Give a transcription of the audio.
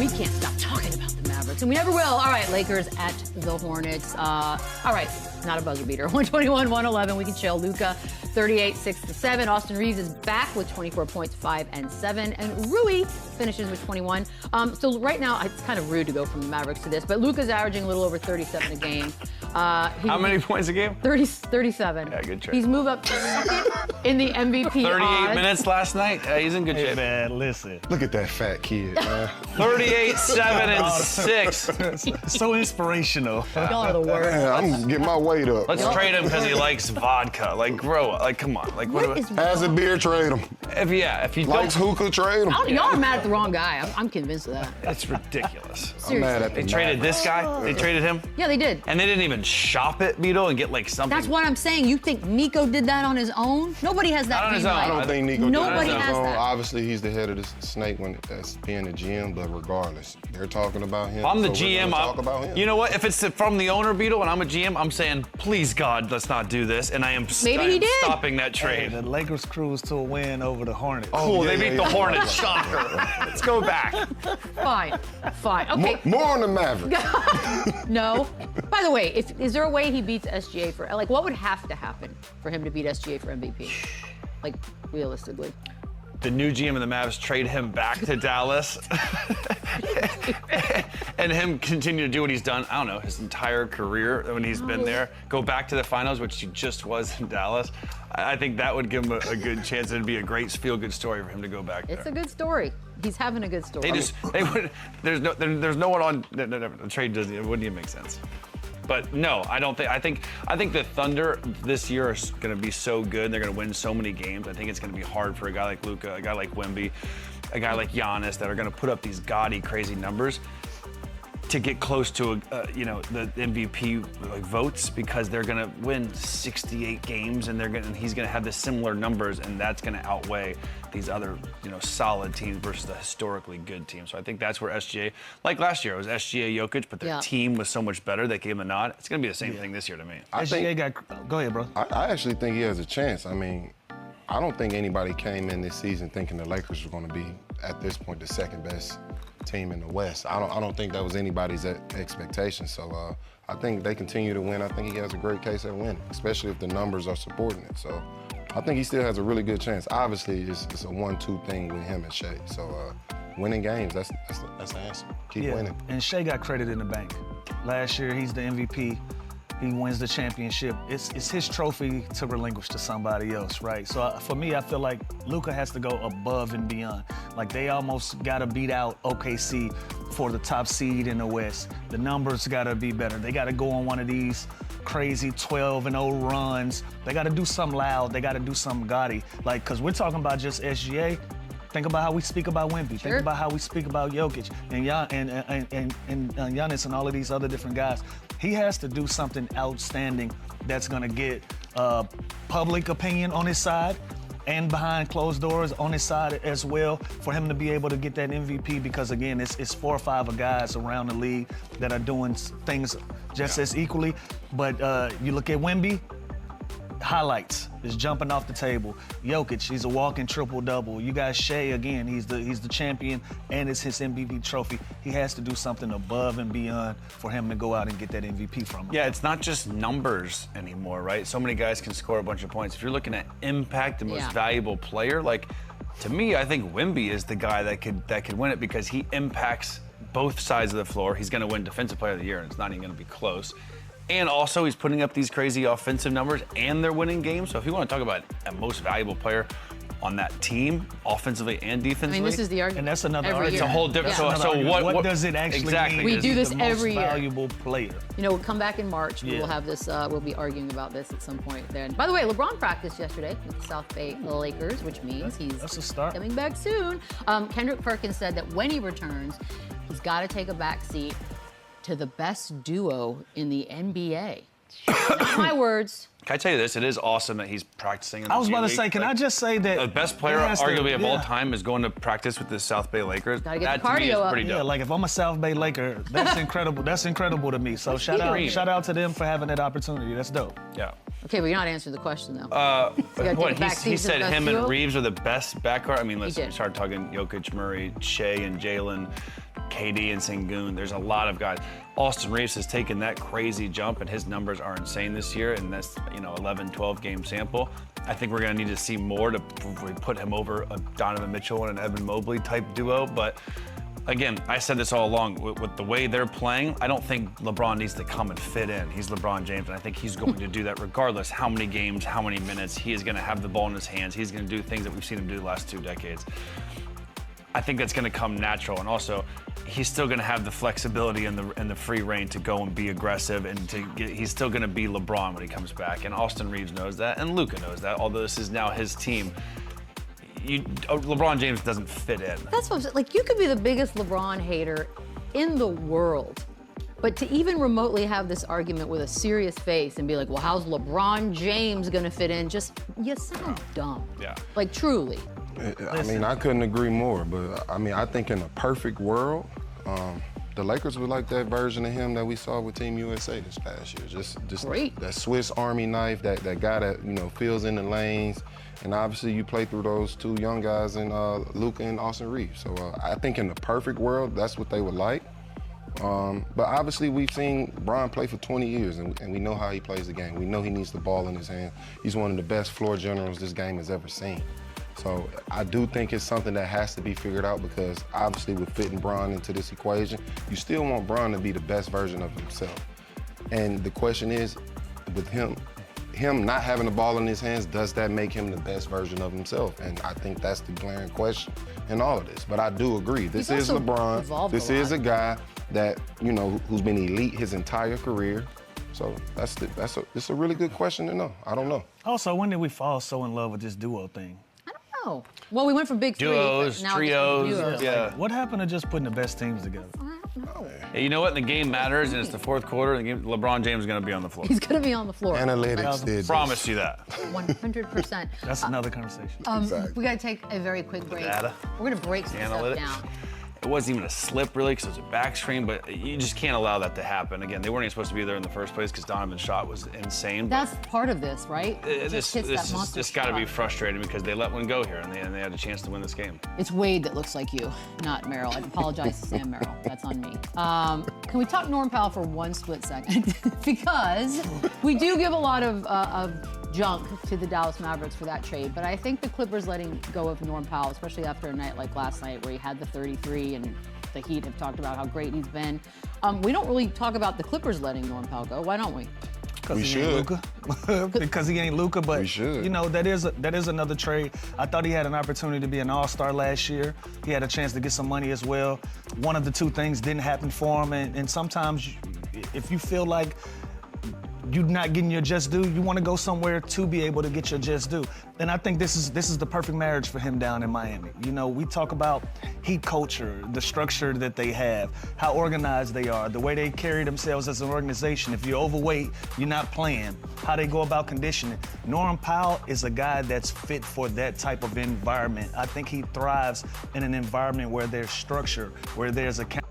We can't stop talking about the Mavericks, and we never will. All right, Lakers at the Hornets. All right, not a buzzer beater. 121-111. We can chill. Luka, 38, 6-7. Austin Reeves is back with 24 points, 5 and 7. And Rui finishes with 21. So right now, it's kind of rude to go from the Mavericks to this, but Luka's averaging a little over 37 a game. How many points a game? 37. Yeah, good trade. He's moved up to second in the MVP 38 odds. minutes last night. He's in good shape. Man, listen. Look at that fat kid, man. 38, 7, and 6. So inspirational. Y'all are the worst. Man, I'm getting my weight up. Let's trade him because he likes vodka. Like, grow up. Like, come on. Like, What is Has a beer, trade him. If you Likes don't, hookah, trade him. Y'all are mad at the wrong guy. I'm convinced of that. it's ridiculous. I'm mad at They the traded Mavericks. this guy. They traded him, Yeah, they did. and they didn't even shop it, Vito, and get like something. That's what I'm saying. You think Nico did that on his own? Nobody has that. Not on his green own. light. I don't think Nico Nobody did it on his has own. that. Obviously, he's the head of the snake when that's being the GM, but regardless, they're talking about him. I'm the so we're GM. gonna talk about him. You know what? If it's from the owner, Vito, and I'm a GM, I'm saying, please God, let's not do this. And I am Maybe he did. stopping that Hey, trade. the Lakers cruise to a win over the Hornets. Cool, they yeah, beat yeah, the yeah. Hornets. Shocker. Let's go back. Fine. Okay. More on the Mavericks. No. By the way, is there a way he beats SGA for like what would have to happen for him to beat SGA for MVP? Like realistically. The new GM of the Mavs trade him back to Dallas and him continue to do what he's done, I don't know, his entire career when he's been there. Go back to the finals, which he just was in Dallas. I think that would give him a good chance. It'd be a great feel-good story for him to go back there. It's a good story. He's having a good story. There's no one on, the trade doesn't, it wouldn't even make sense. But no, I don't think. I think the Thunder this year are going to be so good. They're going to win so many games. I think it's going to be hard for a guy like Luka, a guy like Wemby, a guy like Giannis that are going to put up these gaudy, crazy numbers to get close to the MVP votes because they're going to win 68 games and he's going to have the similar numbers and that's going to outweigh these other solid teams versus the historically good team. So I think that's where SGA, like last year, it was SGA Jokic, but their team was so much better they gave him the nod. It's going to be the same thing this year to me. Go ahead, bro. I actually think he has a chance. I mean, I don't think anybody came in this season thinking the Lakers were going to be, at this point, the second best team in the West. I don't think that was anybody's expectation. So I think they continue to win. I think he has a great case at winning, especially if the numbers are supporting it. So I think he still has a really good chance. Obviously, it's a 1-2 thing with him and Shea. So winning games, that's the answer. Keep winning. And Shea got credit in the bank. Last year, he's the MVP. He wins the championship. It's his trophy to relinquish to somebody else, right? So for me, I feel like Luka has to go above and beyond. Like they almost got to beat out OKC for the top seed in the West. The numbers got to be better. They got to go on one of these crazy 12-0 runs. They got to do something loud. They got to do something gaudy. Like, because we're talking about just SGA. Think about how we speak about Wemby. Sure. Think about how we speak about Jokic and Giannis and all of these other different guys. He has to do something outstanding that's going to get public opinion on his side and behind closed doors on his side as well for him to be able to get that MVP because, again, it's 4 or 5 guys around the league that are doing things just as equally. But you look at Wemby, highlights is jumping off the table. Jokic, he's a walking triple-double. You got Shea, again, he's the champion, and it's his MVP trophy. He has to do something above and beyond for him to go out and get that MVP from him. Yeah, it's not just numbers anymore, right? So many guys can score a bunch of points. If you're looking at impact, the most valuable player, like, to me, I think Wemby is the guy that could win it because he impacts both sides of the floor. He's going to win Defensive Player of the Year, and it's not even going to be close. And also, he's putting up these crazy offensive numbers, and they're winning games. So if you want to talk about a most valuable player on that team, offensively and defensively. I mean, this is the argument. And that's another every argument. year. It's a whole different. Yeah. So what does it actually exactly mean? We do this the every most year. valuable player. We'll come back in March. We Yeah. will have this. We'll be arguing about this at some point then. By the way, LeBron practiced yesterday with the South Bay Lakers, which means That's a start. coming back soon. Kendrick Perkins said that when he returns, he's got to take a back seat to the best duo in the NBA. Not my words. Can I tell you this? It is awesome that he's practicing in the I was G about to League. say, can I just say that The best player, he has to- arguably of all yeah. time, is going to practice with the South Bay Lakers. Gotta get That the to me is cardio up. pretty dope. Yeah, like if I'm a South Bay Laker, that's incredible. That's incredible to me. So shout out to them for having that opportunity. That's dope. Yeah. Okay, but you're not answering the question though. What, take a back he seat to said the best him duo? and Reeves are the best backcourt. I mean, let's did. start talking Jokic, Murray, Shea, and Jalen, KD and Sengun. There's a lot of guys. Austin Reeves has taken that crazy jump, and his numbers are insane this year in this 11, 12 game sample. I think we're going to need to see more to put him over a Donovan Mitchell and an Evan Mobley type duo. But again, I said this all along, with the way they're playing, I don't think LeBron needs to come and fit in. He's LeBron James, and I think he's going to do that regardless how many games, how many minutes. He is going to have the ball in his hands. He's going to do things that we've seen him do the last 2 decades. I think that's going to come natural, and also he's still going to have the flexibility and the free reign to go and be aggressive, and he's still going to be LeBron when he comes back. And Austin Reeves knows that, and Luka knows that. Although this is now his team, LeBron James doesn't fit in. That's what I'm saying. Like, you could be the biggest LeBron hater in the world, but to even remotely have this argument with a serious face and be like, well, how's LeBron James going to fit in? You sound dumb. Yeah. Like, truly. I mean, I couldn't agree more, but I mean, I think in a perfect world, the Lakers would like that version of him that we saw with Team USA this past year. Just Great. That Swiss Army knife, that guy that, fills in the lanes. And obviously you play through those 2 young guys in Luka and Austin Reeves. So I think in the perfect world, that's what they would like. But obviously we've seen Brian play for 20 years, and we know how he plays the game. We know he needs the ball in his hand. He's one of the best floor generals this game has ever seen. So I do think it's something that has to be figured out, because obviously with fitting Bron into this equation, you still want Bron to be the best version of himself. And the question is, with him not having the ball in his hands, does that make him the best version of himself? And I think that's the glaring question in all of this. But I do agree. This is LeBron. This is a guy that, who's been elite his entire career. So it's a really good question to know. I don't know. Also, when did we fall so in love with this duo thing? Oh, well, we went from big duos, three, now trios. duos. Yeah. Like, what happened to just putting the best teams together? Hey, you know what? The game matters, and it's the 4th quarter. LeBron James is going to be on the floor. He's going to be on the floor. Analytics did. Promise you that. 100%. That's another conversation. Exactly. We got to take a very quick break. Data. We're going to break some stuff down. It wasn't even a slip, really, because it was a back screen, but you just can't allow that to happen. Again, they weren't even supposed to be there in the first place because Donovan's shot was insane. That's part of this, right? This got to be frustrating because they let one go here, and they had a chance to win this game. It's Wade that looks like you, not Merrill. I apologize to Sam Merrill. That's on me. Can we talk Norm Powell for one split second? Because we do give a lot of junk to the Dallas Mavericks for that trade, but I think the Clippers letting go of Norm Powell, especially after a night like last night where he had the 33 and the Heat have talked about how great he's been. We don't really talk about the Clippers letting Norm Powell go. Why don't we? We should. Because he ain't Luka, but we should. That is another trade. I thought he had an opportunity to be an all-star last year. He had a chance to get some money as well. One of the 2 things didn't happen for him, and sometimes if you feel like you're not getting your just due, you want to go somewhere to be able to get your just due. And I think this is the perfect marriage for him down in Miami. We talk about Heat culture, the structure that they have, how organized they are, the way they carry themselves as an organization. If you're overweight, you're not playing, how they go about conditioning. Norm Powell is a guy that's fit for that type of environment. I think he thrives in an environment where there's structure, where there's accountability.